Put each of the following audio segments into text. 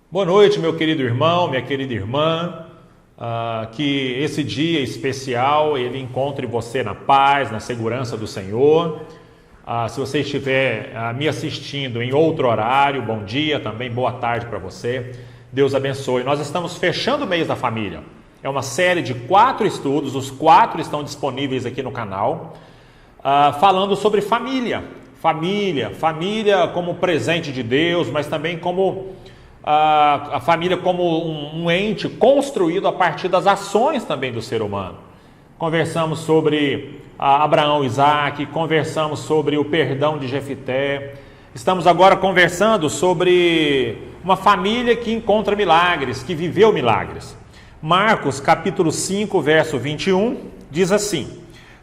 Boa noite, meu querido irmão, minha querida irmã. Que esse dia especial ele encontre você na paz, na segurança do Senhor. Se você estiver me assistindo em outro horário, bom dia também, boa tarde para você. Deus abençoe. Nós estamos fechando o mês da família. É uma série de 4 estudos, os 4 estão disponíveis aqui no canal, falando sobre família. Família como presente de Deus, mas também como a família como um ente construído a partir das ações também do ser humano. Conversamos sobre Abraão e Isaac, conversamos sobre o perdão de Jefité. Estamos agora conversando sobre uma família que encontra milagres, que viveu milagres. Marcos capítulo 5, verso 21, diz assim: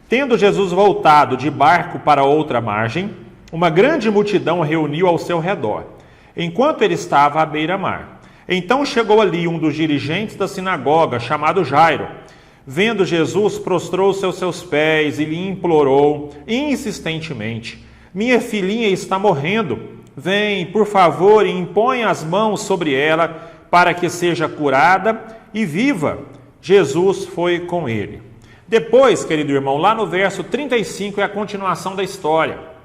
Tendo Jesus voltado de barco para outra margem, uma grande multidão reuniu ao seu redor, enquanto ele estava à beira-mar. Então chegou ali um dos dirigentes da sinagoga, chamado Jairo. Vendo Jesus, prostrou-se aos seus pés e lhe implorou insistentemente: Minha filhinha está morrendo. Vem, por favor, e impõe as mãos sobre ela, para que seja curada e viva. Jesus foi com ele. Depois, querido irmão, lá no verso 35 é a continuação da história.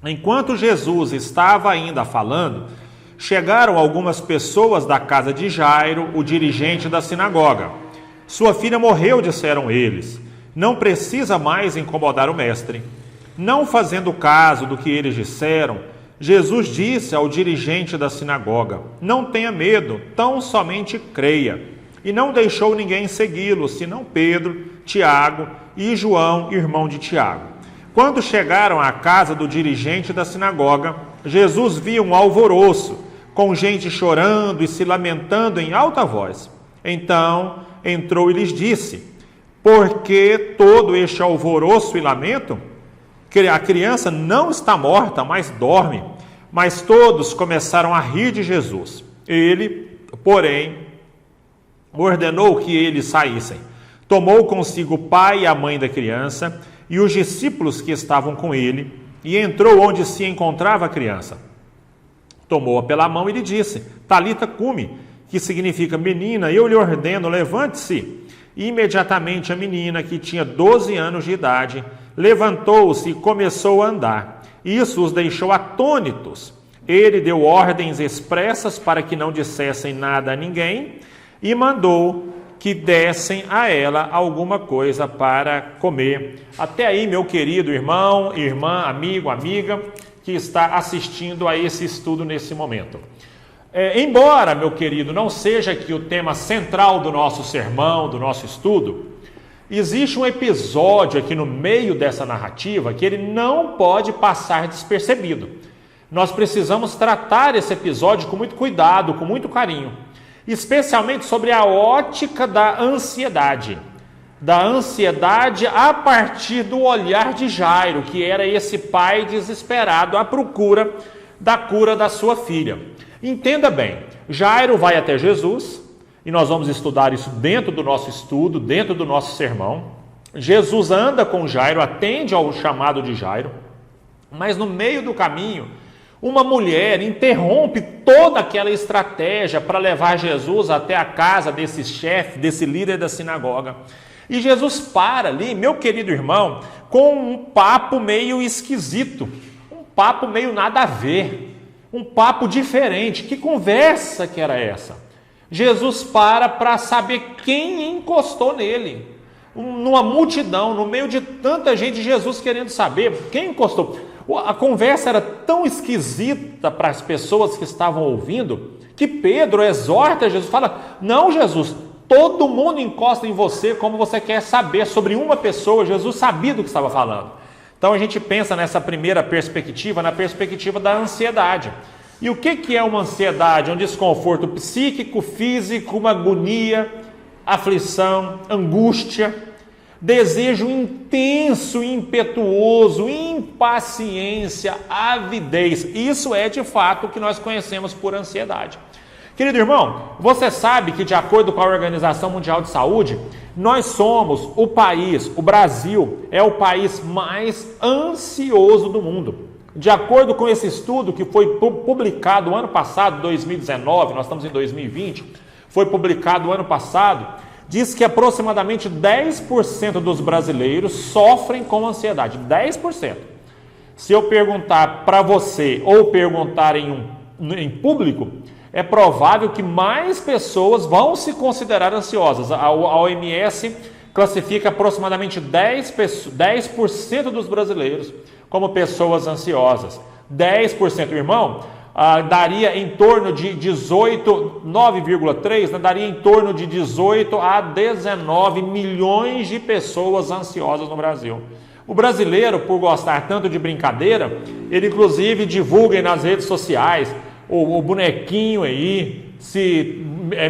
Enquanto Jesus estava ainda falando, chegaram algumas pessoas da casa de Jairo, o dirigente da sinagoga. Sua filha morreu, disseram eles. Não precisa mais incomodar o mestre. Não fazendo caso do que eles disseram, Jesus disse ao dirigente da sinagoga: Não tenha medo, tão somente creia. E não deixou ninguém segui-lo, senão Pedro, Tiago e João, irmão de Tiago. Quando chegaram à casa do dirigente da sinagoga, Jesus viu um alvoroço, com gente chorando e se lamentando em alta voz. Então entrou e lhes disse: Por que todo este alvoroço e lamento? A criança não está morta, mas dorme. Mas todos começaram a rir de Jesus. Ele, porém, ordenou que eles saíssem. Tomou consigo o pai e a mãe da criança e os discípulos que estavam com ele, e entrou onde se encontrava a criança. Tomou-a pela mão e lhe disse: Talita cumi, que significa: menina, eu lhe ordeno, levante-se. E imediatamente a menina, que tinha 12 anos de idade, levantou-se e começou a andar. Isso os deixou atônitos. Ele deu ordens expressas para que não dissessem nada a ninguém e mandou que dessem a ela alguma coisa para comer. Até aí, meu querido irmão, irmã, amigo, amiga, que está assistindo a esse estudo nesse momento. Embora, meu querido, não seja aqui o tema central do nosso sermão, do nosso estudo, existe um episódio aqui no meio dessa narrativa que ele não pode passar despercebido. Nós precisamos tratar esse episódio com muito cuidado, com muito carinho, especialmente sobre a ótica da ansiedade a partir do olhar de Jairo, que era esse pai desesperado à procura da cura da sua filha. Entenda bem, Jairo vai até Jesus, e nós vamos estudar isso dentro do nosso estudo, dentro do nosso sermão. Jesus anda com Jairo, atende ao chamado de Jairo, mas no meio do caminho, uma mulher interrompe toda aquela estratégia para levar Jesus até a casa desse chefe, desse líder da sinagoga. E Jesus para ali, meu querido irmão, com um papo meio esquisito, um papo meio nada a ver, um papo diferente. Que conversa que era essa? Jesus para saber quem encostou nele. Numa multidão, no meio de tanta gente, Jesus querendo saber quem encostou. A conversa era tão esquisita para as pessoas que estavam ouvindo, que Pedro exorta Jesus, fala: não, Jesus, todo mundo encosta em você como você quer saber sobre uma pessoa. Jesus sabia do que estava falando. Então a gente pensa nessa primeira perspectiva, na perspectiva da ansiedade. E o que é uma ansiedade? Um desconforto psíquico, físico, uma agonia, aflição, angústia, desejo intenso, impetuoso, impaciência, avidez. Isso é de fato o que nós conhecemos por ansiedade. Querido irmão, você sabe que de acordo com a Organização Mundial de Saúde, nós somos o país, o Brasil é o país mais ansioso do mundo. De acordo com esse estudo que foi publicado ano passado, 2019, nós estamos em 2020, foi publicado ano passado, diz que aproximadamente 10% dos brasileiros sofrem com ansiedade, 10%. Se eu perguntar para você ou perguntar em público, é provável que mais pessoas vão se considerar ansiosas. A OMS classifica aproximadamente 10% dos brasileiros como pessoas ansiosas. 10%, irmão, daria em torno de 9,3, né, daria em torno de 18 a 19 milhões de pessoas ansiosas no Brasil. O brasileiro, por gostar tanto de brincadeira, ele inclusive divulga nas redes sociais o bonequinho aí se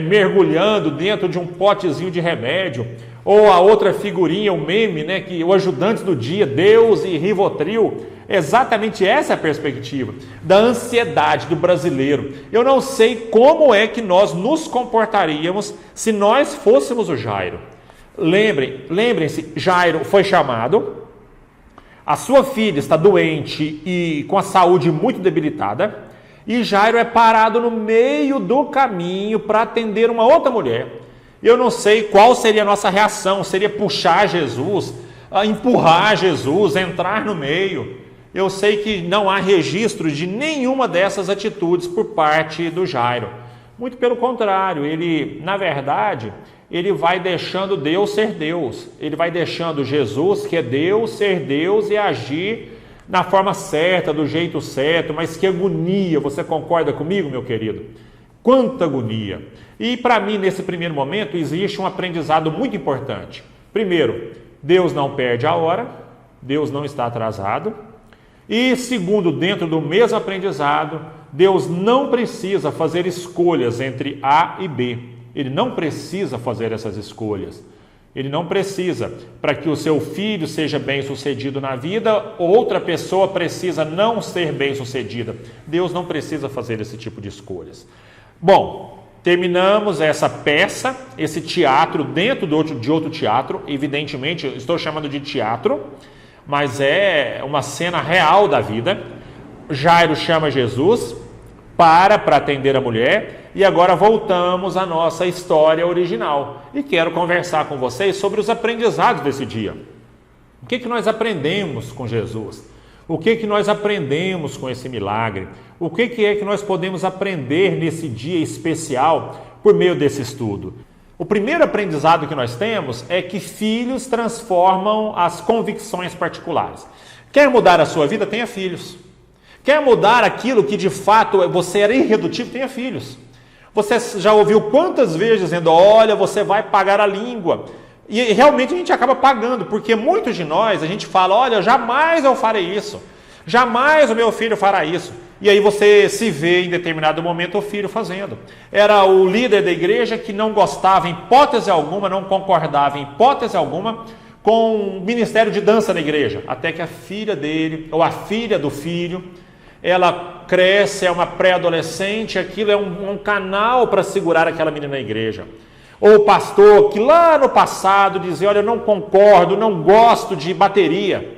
mergulhando dentro de um potezinho de remédio, ou a outra figurinha, o meme, né, que o ajudante do dia, Deus e Rivotril. Exatamente essa é a perspectiva da ansiedade do brasileiro. Eu não sei como é que nós nos comportaríamos se nós fôssemos o Jairo. Lembrem-se, Jairo foi chamado, a sua filha está doente e com a saúde muito debilitada, e Jairo é parado no meio do caminho para atender uma outra mulher. Eu não sei qual seria a nossa reação, seria puxar Jesus, empurrar Jesus, entrar no meio. Eu sei que não há registro de nenhuma dessas atitudes por parte do Jairo. Muito pelo contrário, ele, na verdade, ele vai deixando Deus ser Deus. Ele vai deixando Jesus, que é Deus, ser Deus e agir na forma certa, do jeito certo. Mas que agonia, você concorda comigo, meu querido? Quanta agonia! E para mim, nesse primeiro momento, existe um aprendizado muito importante. Primeiro, Deus não perde a hora, Deus não está atrasado. E segundo, dentro do mesmo aprendizado, Deus não precisa fazer escolhas entre A e B. Ele não precisa fazer essas escolhas. Ele não precisa. Para que o seu filho seja bem-sucedido na vida, outra pessoa precisa não ser bem-sucedida. Deus não precisa fazer esse tipo de escolhas. Bom, terminamos essa peça, esse teatro dentro de outro teatro. Evidentemente, eu estou chamando de teatro, mas é uma cena real da vida. Jairo chama Jesus para atender a mulher, e agora voltamos à nossa história original. E quero conversar com vocês sobre os aprendizados desse dia. O que nós aprendemos com Jesus? O que nós aprendemos com esse milagre? O que é que nós podemos aprender nesse dia especial por meio desse estudo? O primeiro aprendizado que nós temos é que filhos transformam as convicções particulares. Quer mudar a sua vida? Tenha filhos. Quer mudar aquilo que de fato você era irredutível? Tenha filhos. Você já ouviu quantas vezes dizendo, olha, você vai pagar a língua. E realmente a gente acaba pagando, porque muitos de nós, a gente fala, olha, jamais eu farei isso. Jamais o meu filho fará isso. E aí você se vê em determinado momento o filho fazendo. Era o líder da igreja que não gostava em hipótese alguma, não concordava em hipótese alguma com o ministério de dança na igreja. Até que a filha dele, ou a filha do filho, ela cresce, é uma pré-adolescente, aquilo é um canal para segurar aquela menina na igreja. Ou o pastor que lá no passado dizia, olha, eu não concordo, não gosto de bateria.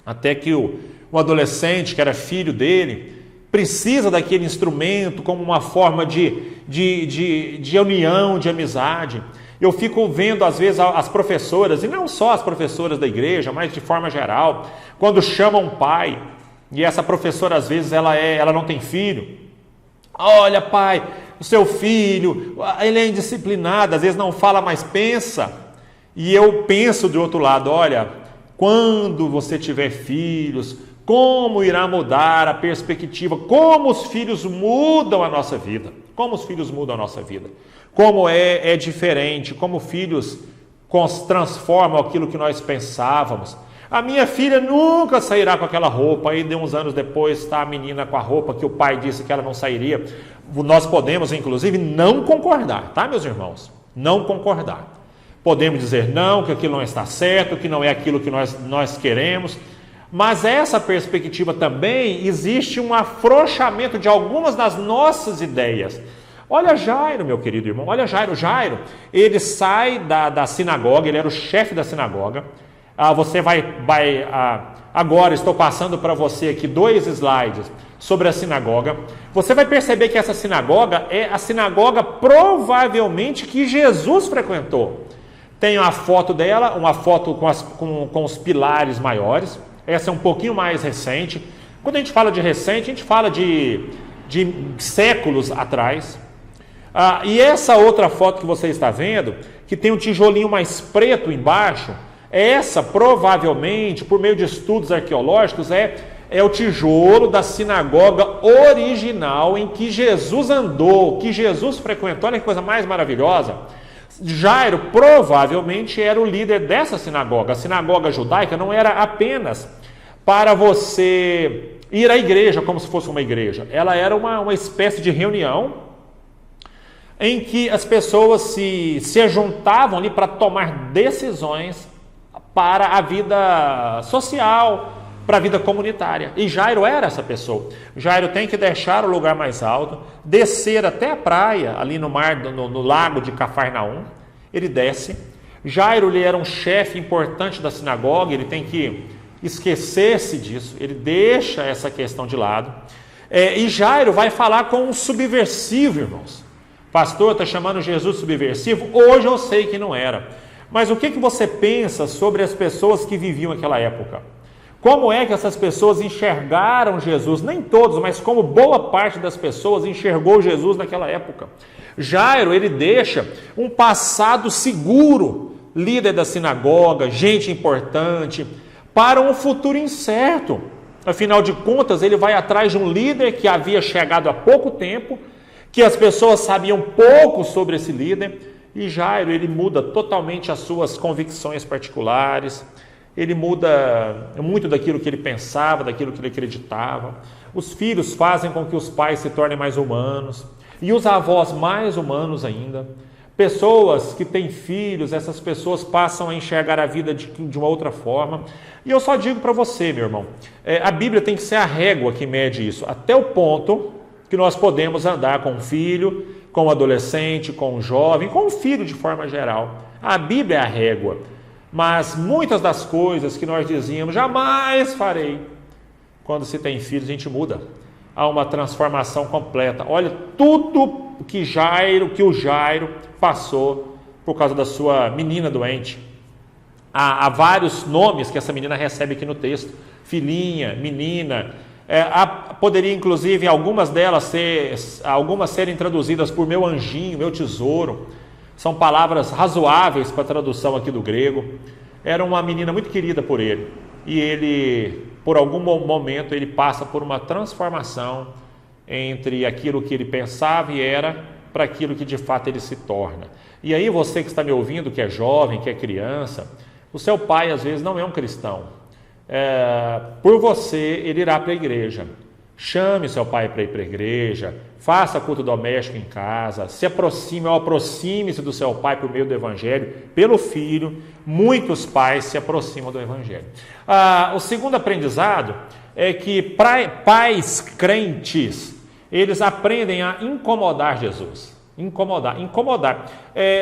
Até que o adolescente, que era filho dele, precisa daquele instrumento como uma forma de união, de amizade. Eu fico vendo, às vezes, as professoras, e não só as professoras da igreja, mas de forma geral, quando chamam um pai, e essa professora, às vezes, ela não tem filho. Olha, pai, o seu filho, ele é indisciplinado, às vezes não fala, mas pensa. E eu penso do outro lado, olha, quando você tiver filhos, como irá mudar a perspectiva, como os filhos mudam a nossa vida, como os filhos mudam a nossa vida, como é diferente, como filhos transformam aquilo que nós pensávamos. A minha filha nunca sairá com aquela roupa, aí de uns anos depois está a menina com a roupa que o pai disse que ela não sairia. Nós podemos, inclusive, não concordar, tá, meus irmãos? Não concordar. Podemos dizer não, que aquilo não está certo, que não é aquilo que nós queremos, mas essa perspectiva também existe um afrouxamento de algumas das nossas ideias. Olha Jairo, meu querido irmão, olha Jairo. Jairo, ele sai da sinagoga, ele era o chefe da sinagoga. Agora estou passando para você aqui 2 slides sobre a sinagoga. Você vai perceber que essa sinagoga é a sinagoga provavelmente que Jesus frequentou. Tem a foto dela, uma foto com os pilares maiores. Essa é um pouquinho mais recente. Quando a gente fala de recente, a gente fala de séculos atrás. E essa outra foto que você está vendo, que tem um tijolinho mais preto embaixo, essa provavelmente, por meio de estudos arqueológicos, é o tijolo da sinagoga original em que Jesus andou, que Jesus frequentou. Olha que coisa mais maravilhosa. Jairo provavelmente era o líder dessa sinagoga. A sinagoga judaica não era apenas para você ir à igreja como se fosse uma igreja. Ela era uma espécie de reunião em que as pessoas se juntavam ali para tomar decisões para a vida social, para a vida comunitária. E Jairo era essa pessoa. Jairo tem que deixar o lugar mais alto, descer até a praia, ali no mar, no lago de Cafarnaum. Ele desce. Jairo, ele era um chefe importante da sinagoga, ele tem que esquecer-se disso, ele deixa essa questão de lado. E Jairo vai falar com um subversivo, irmãos. Pastor, está chamando Jesus subversivo? Hoje eu sei que não era. Mas o que você pensa sobre as pessoas que viviam naquela época? Como é que essas pessoas enxergaram Jesus? Nem todos, mas como boa parte das pessoas enxergou Jesus naquela época. Jairo, ele deixa um passado seguro, líder da sinagoga, gente importante, para um futuro incerto. Afinal de contas, ele vai atrás de um líder que havia chegado há pouco tempo, que as pessoas sabiam pouco sobre esse líder, e Jairo, ele muda totalmente as suas convicções particulares, ele muda muito daquilo que ele pensava, daquilo que ele acreditava. Os filhos fazem com que os pais se tornem mais humanos, e os avós mais humanos ainda. Pessoas que têm filhos, essas pessoas passam a enxergar a vida de uma outra forma. E eu só digo para você, meu irmão, a Bíblia tem que ser a régua que mede isso, até o ponto que nós podemos andar com um filho, com um adolescente, com um jovem, com um filho de forma geral. A Bíblia é a régua. Mas muitas das coisas que nós dizíamos, jamais farei, quando se tem filhos, a gente muda. Há uma transformação completa. Olha, tudo que o Jairo passou por causa da sua menina doente. Há vários nomes que essa menina recebe aqui no texto. Filhinha, menina. Poderia, inclusive, algumas serem traduzidas por meu anjinho, meu tesouro. São palavras razoáveis para a tradução aqui do grego. Era uma menina muito querida por ele. E ele, por algum momento, ele passa por uma transformação entre aquilo que ele pensava e era para aquilo que de fato ele se torna. E aí você que está me ouvindo, que é jovem, que é criança, o seu pai às vezes não é um cristão. Por você, ele irá para a igreja. Chame seu pai para ir para a igreja, faça culto doméstico em casa, se aproxime ou aproxime-se do seu pai por meio do evangelho, pelo filho. Muitos pais se aproximam do evangelho. O segundo aprendizado é que pais crentes, eles aprendem a incomodar Jesus. Incomodar.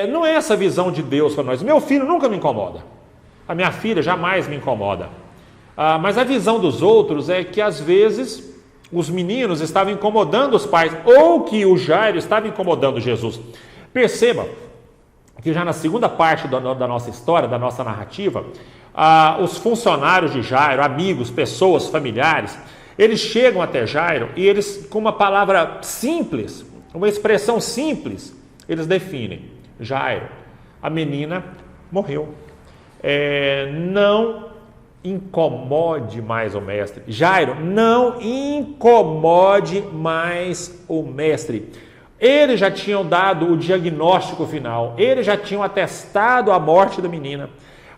Não é essa visão de Deus para nós. Meu filho nunca me incomoda. A minha filha jamais me incomoda. Mas a visão dos outros é que às vezes os meninos estavam incomodando os pais, ou que o Jairo estava incomodando Jesus. Perceba que já na segunda parte da nossa história, da nossa narrativa, os funcionários de Jairo, amigos, pessoas, familiares, eles chegam até Jairo e eles, com uma palavra simples, uma expressão simples, eles definem: Jairo, a menina morreu. Não incomode mais o mestre. Jairo, não incomode mais o mestre. Eles já tinham dado o diagnóstico final, eles já tinham atestado a morte da menina.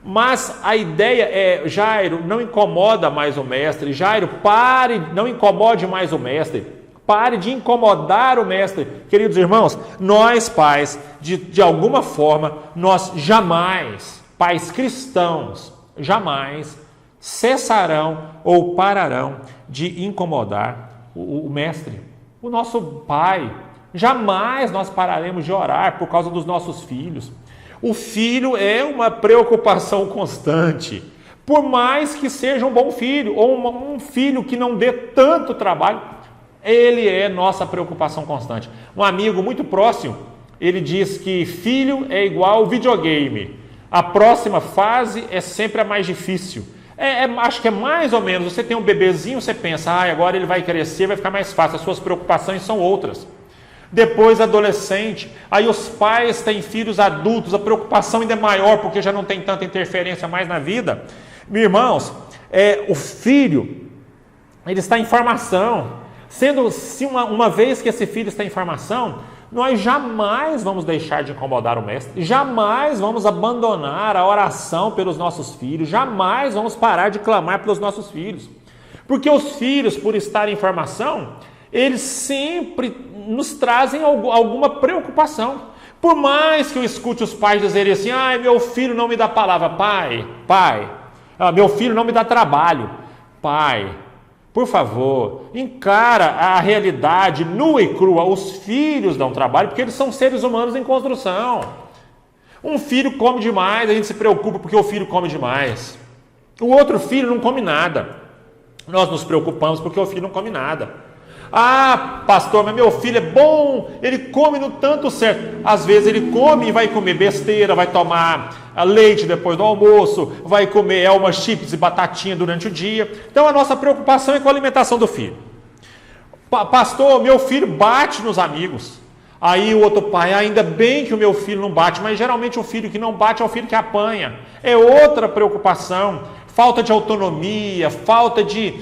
Mas a ideia é: Jairo, não incomoda mais o mestre. Jairo, pare, não incomode mais o mestre. Pare de incomodar o mestre. Queridos irmãos, nós pais, de alguma forma, nós jamais, pais cristãos, jamais cessarão ou pararão de incomodar o mestre, o nosso pai. Jamais nós pararemos de orar por causa dos nossos filhos. O filho é uma preocupação constante. Por mais que seja um bom filho, ou um filho que não dê tanto trabalho, ele é nossa preocupação constante. Um amigo muito próximo, ele diz que filho é igual videogame. A próxima fase é sempre a mais difícil. Acho que é mais ou menos, você tem um bebezinho, você pensa, agora ele vai crescer, vai ficar mais fácil, as suas preocupações são outras. Depois adolescente, aí os pais têm filhos adultos, a preocupação ainda é maior, porque já não tem tanta interferência mais na vida. Meus irmãos, o filho, ele está em formação. Sendo se uma vez que esse filho está em formação, nós jamais vamos deixar de incomodar o mestre, jamais vamos abandonar a oração pelos nossos filhos, jamais vamos parar de clamar pelos nossos filhos. Porque os filhos, por estarem em formação, eles sempre nos trazem alguma preocupação. Por mais que eu escute os pais dizerem assim, meu filho não me dá palavra, pai, meu filho não me dá trabalho, pai, por favor, encara a realidade nua e crua. Os filhos dão trabalho porque eles são seres humanos em construção. Um filho come demais, a gente se preocupa porque o filho come demais. O outro filho não come nada. Nós nos preocupamos porque o filho não come nada. Pastor, mas meu filho é bom, ele come no tanto certo. Às vezes ele come e vai comer besteira, vai tomar leite depois do almoço, vai comer Elma chips e batatinha durante o dia. Então a nossa preocupação é com a alimentação do filho. Pastor, meu filho bate nos amigos. Aí o outro pai, ainda bem que o meu filho não bate, mas geralmente o filho que não bate é o filho que apanha. É outra preocupação. Falta de autonomia, falta de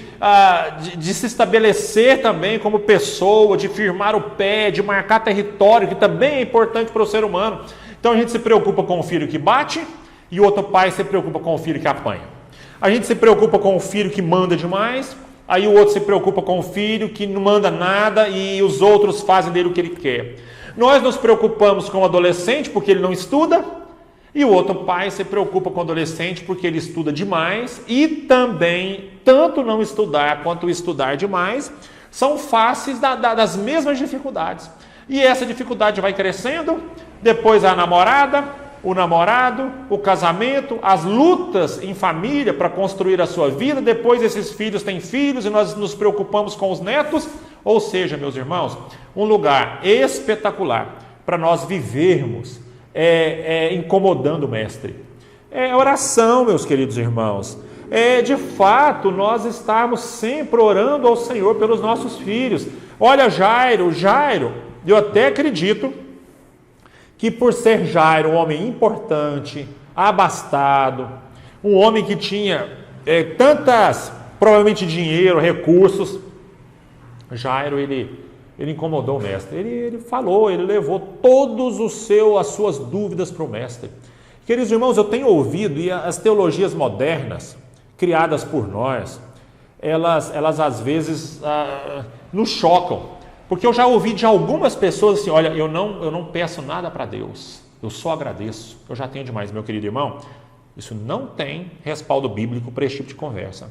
se estabelecer também como pessoa, de firmar o pé, de marcar território, que também é importante para o ser humano. Então a gente se preocupa com o filho que bate e o outro pai se preocupa com o filho que apanha. A gente se preocupa com o filho que manda demais, aí o outro se preocupa com o filho que não manda nada e os outros fazem dele o que ele quer. Nós nos preocupamos com o adolescente porque ele não estuda, e o outro pai se preocupa com o adolescente porque ele estuda demais e também, tanto não estudar quanto estudar demais, são faces das mesmas dificuldades. E essa dificuldade vai crescendo, depois a namorada, o namorado, o casamento, as lutas em família para construir a sua vida, depois esses filhos têm filhos e nós nos preocupamos com os netos. Ou seja, meus irmãos, um lugar espetacular para nós vivermos incomodando o mestre. É oração, meus queridos irmãos. De fato, nós estarmos sempre orando ao Senhor pelos nossos filhos. Olha Jairo, eu até acredito que por ser Jairo um homem importante, abastado, um homem que tinha provavelmente dinheiro, recursos, Jairo, ele incomodou o mestre, ele falou, ele levou todas as suas dúvidas para o mestre. Queridos irmãos, eu tenho ouvido, e as teologias modernas, criadas por nós, elas às vezes nos chocam, porque eu já ouvi de algumas pessoas assim, olha, eu não peço nada para Deus, eu só agradeço, eu já tenho demais. Meu querido irmão, isso não tem respaldo bíblico para esse tipo de conversa.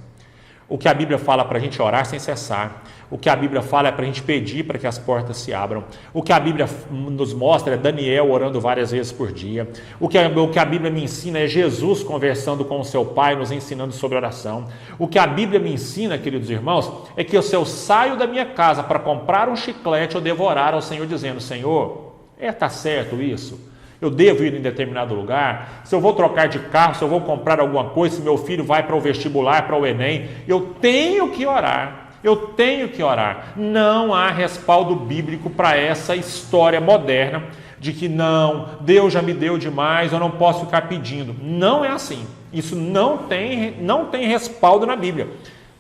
O que a Bíblia fala para a gente orar sem cessar, o que a Bíblia fala é para a gente pedir para que as portas se abram, o que a Bíblia nos mostra é Daniel orando várias vezes por dia, o que a Bíblia me ensina é Jesus conversando com o seu Pai, nos ensinando sobre oração. O que a Bíblia me ensina, queridos irmãos, é que se eu saio da minha casa para comprar um chiclete ou devorar ao Senhor dizendo, Senhor, está certo isso? Eu devo ir em determinado lugar? Se eu vou trocar de carro, se eu vou comprar alguma coisa, se meu filho vai para o vestibular, para o Enem, eu tenho que orar. Não há respaldo bíblico para essa história moderna de que não, Deus já me deu demais, eu não posso ficar pedindo. Não é assim. Isso não tem respaldo na Bíblia.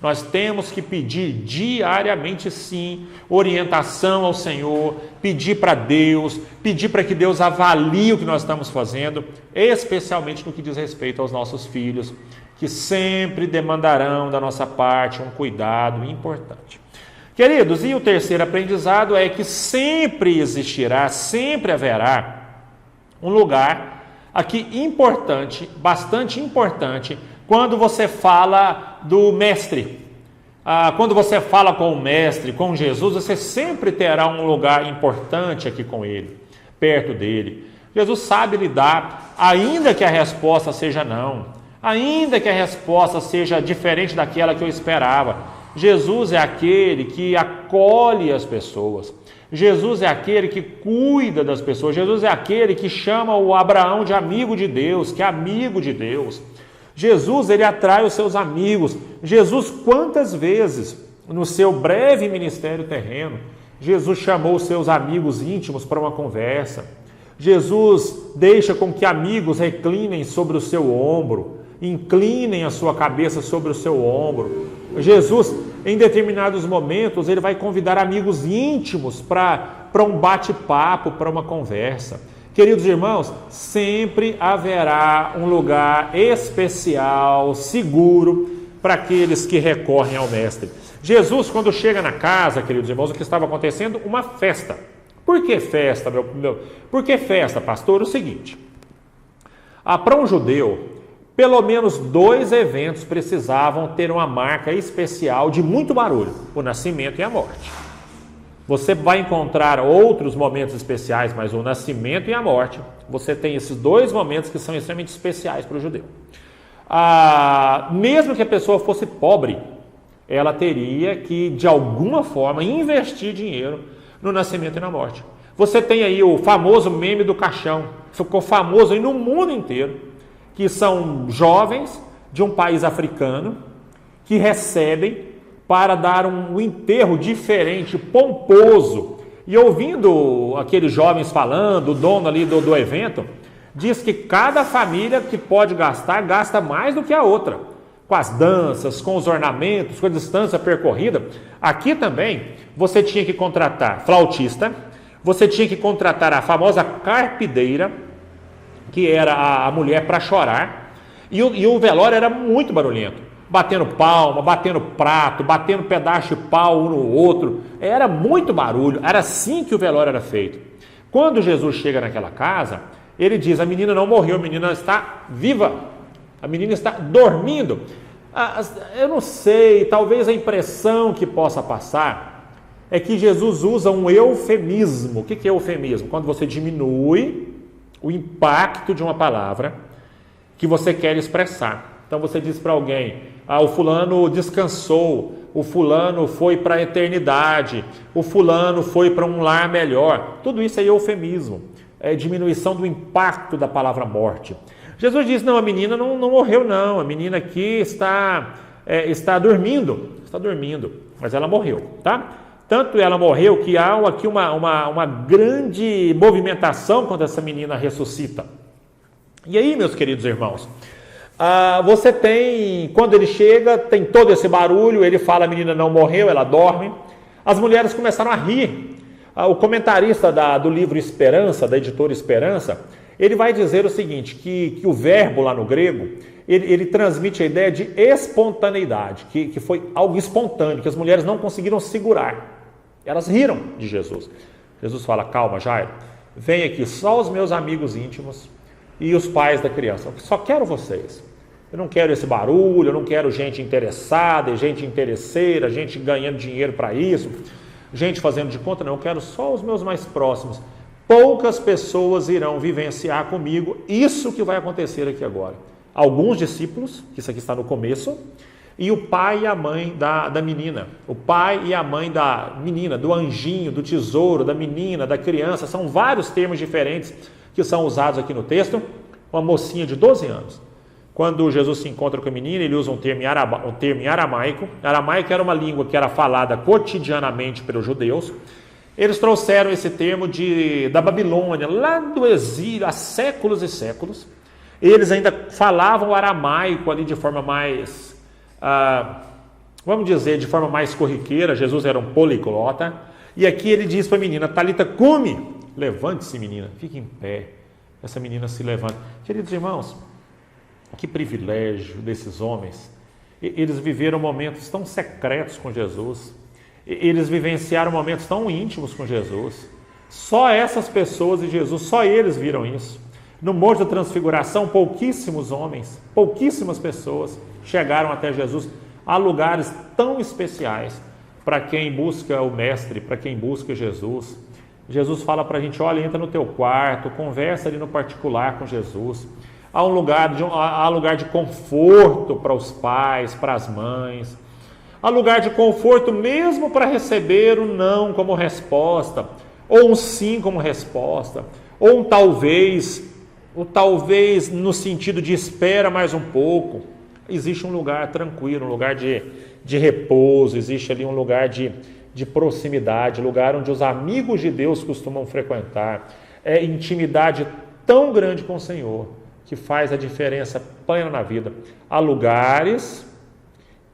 Nós temos que pedir diariamente, sim, orientação ao Senhor, pedir para Deus, pedir para que Deus avalie o que nós estamos fazendo, especialmente no que diz respeito aos nossos filhos, que sempre demandarão da nossa parte um cuidado importante. Queridos, e o terceiro aprendizado é que sempre existirá, sempre haverá um lugar aqui importante, bastante importante, quando você fala do mestre. Quando você fala com o Mestre, com Jesus, você sempre terá um lugar importante aqui com Ele, perto dele. Jesus sabe lidar, ainda que a resposta seja não, ainda que a resposta seja diferente daquela que eu esperava. Jesus é aquele que acolhe as pessoas. Jesus é aquele que cuida das pessoas. Jesus é aquele que chama o Abraão de amigo de Deus, que é amigo de Deus. Jesus, ele atrai os seus amigos. Jesus, quantas vezes no seu breve ministério terreno, Jesus chamou os seus amigos íntimos para uma conversa. Jesus deixa com que amigos reclinem sobre o seu ombro, inclinem a sua cabeça sobre o seu ombro. Jesus, em determinados momentos, ele vai convidar amigos íntimos para um bate-papo, para uma conversa. Queridos irmãos, sempre haverá um lugar especial, seguro, para aqueles que recorrem ao Mestre. Jesus, quando chega na casa, queridos irmãos, o que estava acontecendo? Uma festa. Por que festa, Por que festa, pastor? O seguinte, para um judeu, pelo menos 2 eventos precisavam ter uma marca especial de muito barulho: o nascimento e a morte. Você vai encontrar outros momentos especiais, mas o nascimento e a morte, você tem esses 2 momentos que são extremamente especiais para o judeu. Mesmo que a pessoa fosse pobre, ela teria que, de alguma forma, investir dinheiro no nascimento e na morte. Você tem aí o famoso meme do caixão, ficou famoso aí no mundo inteiro, que são jovens de um país africano que recebem para dar um enterro diferente, pomposo. E ouvindo aqueles jovens falando, o dono ali do evento, diz que cada família que pode gastar, gasta mais do que a outra. Com as danças, com os ornamentos, com a distância percorrida. Aqui também, você tinha que contratar flautista, você tinha que contratar a famosa carpideira, que era a mulher para chorar, e o velório era muito barulhento. Batendo palma, batendo prato, batendo pedaço de pau um no outro. Era muito barulho, era assim que o velório era feito. Quando Jesus chega naquela casa, ele diz: a menina não morreu, a menina está viva, a menina está dormindo. Eu não sei, talvez a impressão que possa passar é que Jesus usa um eufemismo. O que é eufemismo? Quando você diminui o impacto de uma palavra que você quer expressar. Então você diz para alguém: o fulano descansou, o fulano foi para a eternidade, o fulano foi para um lar melhor. Tudo isso é eufemismo, é diminuição do impacto da palavra morte. Jesus diz: não, a menina não morreu não, a menina aqui está dormindo, mas ela morreu, tá? Tanto ela morreu que há aqui uma grande movimentação quando essa menina ressuscita. E aí, meus queridos irmãos, você tem, quando ele chega, tem todo esse barulho, ele fala: a menina não morreu, ela dorme. As mulheres começaram a rir. O comentarista do livro Esperança, da editora Esperança, ele vai dizer o seguinte, que o verbo lá no grego, ele transmite a ideia de espontaneidade, que foi algo espontâneo, que as mulheres não conseguiram segurar. Elas riram de Jesus. Jesus fala: calma, Jairo, vem aqui só os meus amigos íntimos e os pais da criança. Eu só quero vocês. Eu não quero esse barulho, eu não quero gente interessada, gente interesseira, gente ganhando dinheiro para isso, gente fazendo de conta, não. Eu quero só os meus mais próximos. Poucas pessoas irão vivenciar comigo isso que vai acontecer aqui agora. Alguns discípulos, que isso aqui está no começo, e o pai e a mãe da menina. O pai e a mãe da menina, do anjinho, do tesouro, da menina, da criança. São vários termos diferentes que são usados aqui no texto. Uma mocinha de 12 anos. Quando Jesus se encontra com a menina, ele usa um termo em aramaico. Aramaico era uma língua que era falada cotidianamente pelos judeus. Eles trouxeram esse termo da Babilônia, lá do exílio, há séculos e séculos. Eles ainda falavam aramaico ali de forma mais, vamos dizer, de forma mais corriqueira. Jesus era um poliglota. E aqui ele diz para a menina: Talita cumi, levante-se, menina, fique em pé. Essa menina se levanta. Queridos irmãos, que privilégio desses homens. Eles viveram momentos tão secretos com Jesus. Eles vivenciaram momentos tão íntimos com Jesus. Só essas pessoas e Jesus, só eles viram isso. No Monte da Transfiguração, pouquíssimos homens, pouquíssimas pessoas chegaram até Jesus. Há lugares tão especiais para quem busca o Mestre, para quem busca Jesus. Jesus fala para a gente, olha, entra no teu quarto, conversa ali no particular com Jesus. Há lugar de conforto para os pais, para as mães. Há lugar de conforto mesmo para receber o não como resposta, ou um sim como resposta, ou um talvez no sentido de espera mais um pouco. Existe um lugar tranquilo, um lugar de repouso, existe ali um lugar de proximidade, lugar onde os amigos de Deus costumam frequentar. É intimidade tão grande com o Senhor que faz a diferença plena na vida. Há lugares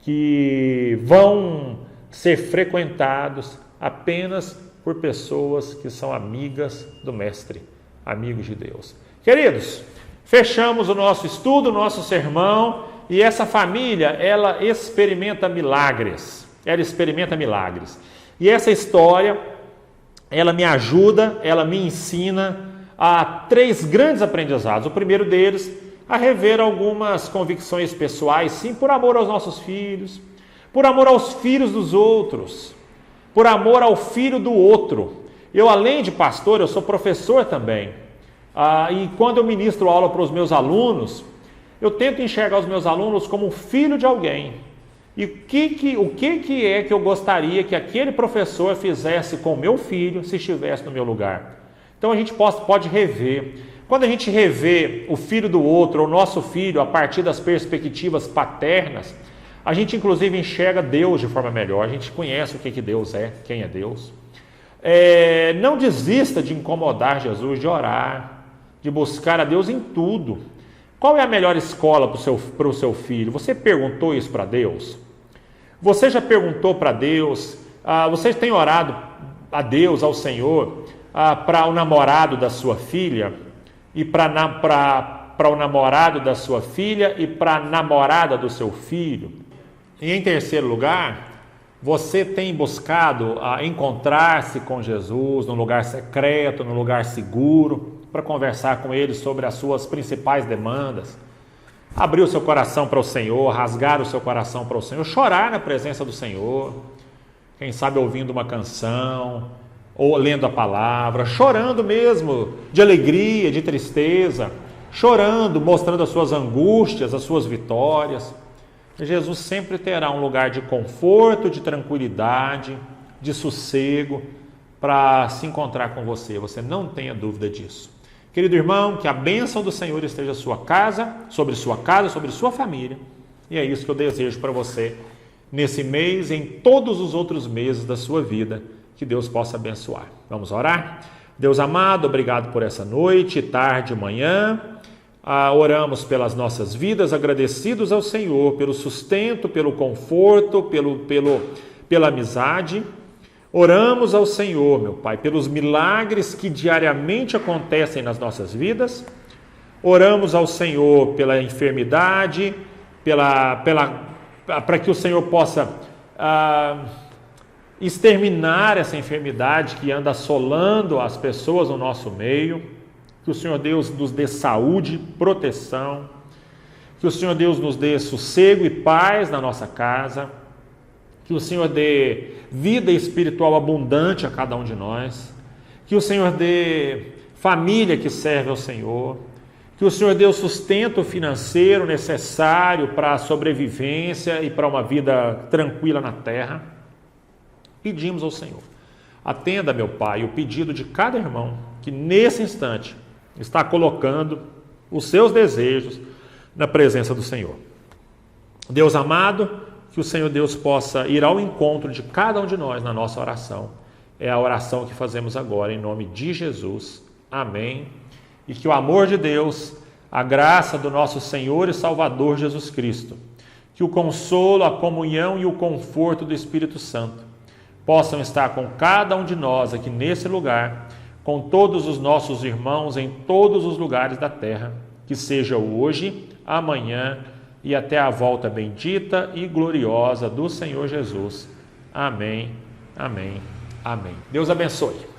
que vão ser frequentados apenas por pessoas que são amigas do Mestre, amigos de Deus. Queridos, fechamos o nosso estudo, o nosso sermão, e essa família, ela experimenta milagres. E essa história, ela me ajuda, ela me ensina a 3 grandes aprendizados. O primeiro deles, a rever algumas convicções pessoais, sim, por amor aos nossos filhos, por amor aos filhos dos outros, por amor ao filho do outro. Eu, além de pastor, eu sou professor também. E quando eu ministro aula para os meus alunos, eu tento enxergar os meus alunos como um filho de alguém. E o que é que eu gostaria que aquele professor fizesse com o meu filho se estivesse no meu lugar? Então a gente pode rever. Quando a gente revê o filho do outro, o nosso filho, a partir das perspectivas paternas, a gente inclusive enxerga Deus de forma melhor. A gente conhece o que Deus é, quem é Deus. Não desista de incomodar Jesus, de orar, de buscar a Deus em tudo. Qual é a melhor escola para o seu filho? Você perguntou isso para Deus? Você já perguntou para Deus? Você tem orado a Deus, ao Senhor, para o namorado da sua filha? E para o namorado da sua filha e para a namorada do seu filho? E em terceiro lugar, você tem buscado encontrar-se com Jesus num lugar secreto, num lugar seguro, para conversar com Ele sobre as suas principais demandas, abrir o seu coração para o Senhor, rasgar o seu coração para o Senhor, chorar na presença do Senhor, quem sabe ouvindo uma canção, ou lendo a palavra, chorando mesmo, de alegria, de tristeza, chorando, mostrando as suas angústias, as suas vitórias. Jesus sempre terá um lugar de conforto, de tranquilidade, de sossego, para se encontrar com você. Você não tenha dúvida disso. Querido irmão, que a bênção do Senhor esteja sobre sua família. E é isso que eu desejo para você nesse mês e em todos os outros meses da sua vida. Que Deus possa abençoar. Vamos orar? Deus amado, obrigado por essa noite, tarde, manhã. Oramos pelas nossas vidas, agradecidos ao Senhor pelo sustento, pelo conforto, pela amizade. Oramos ao Senhor, meu Pai, pelos milagres que diariamente acontecem nas nossas vidas. Oramos ao Senhor pela enfermidade, para que o Senhor possa exterminar essa enfermidade que anda assolando as pessoas no nosso meio. Que o Senhor Deus nos dê saúde, proteção. Que o Senhor Deus nos dê sossego e paz na nossa casa. Que o Senhor dê vida espiritual abundante a cada um de nós. Que o Senhor dê família que serve ao Senhor. Que o Senhor dê o sustento financeiro necessário para a sobrevivência e para uma vida tranquila na terra. Pedimos ao Senhor. Atenda, meu Pai, o pedido de cada irmão que nesse instante está colocando os seus desejos na presença do Senhor. Deus amado, que o Senhor Deus possa ir ao encontro de cada um de nós na nossa oração. É a oração que fazemos agora, em nome de Jesus. Amém. E que o amor de Deus, a graça do nosso Senhor e Salvador Jesus Cristo, que o consolo, a comunhão e o conforto do Espírito Santo possam estar com cada um de nós aqui nesse lugar, com todos os nossos irmãos em todos os lugares da terra, que seja hoje, amanhã e até a volta bendita e gloriosa do Senhor Jesus. Amém, amém, amém. Deus abençoe.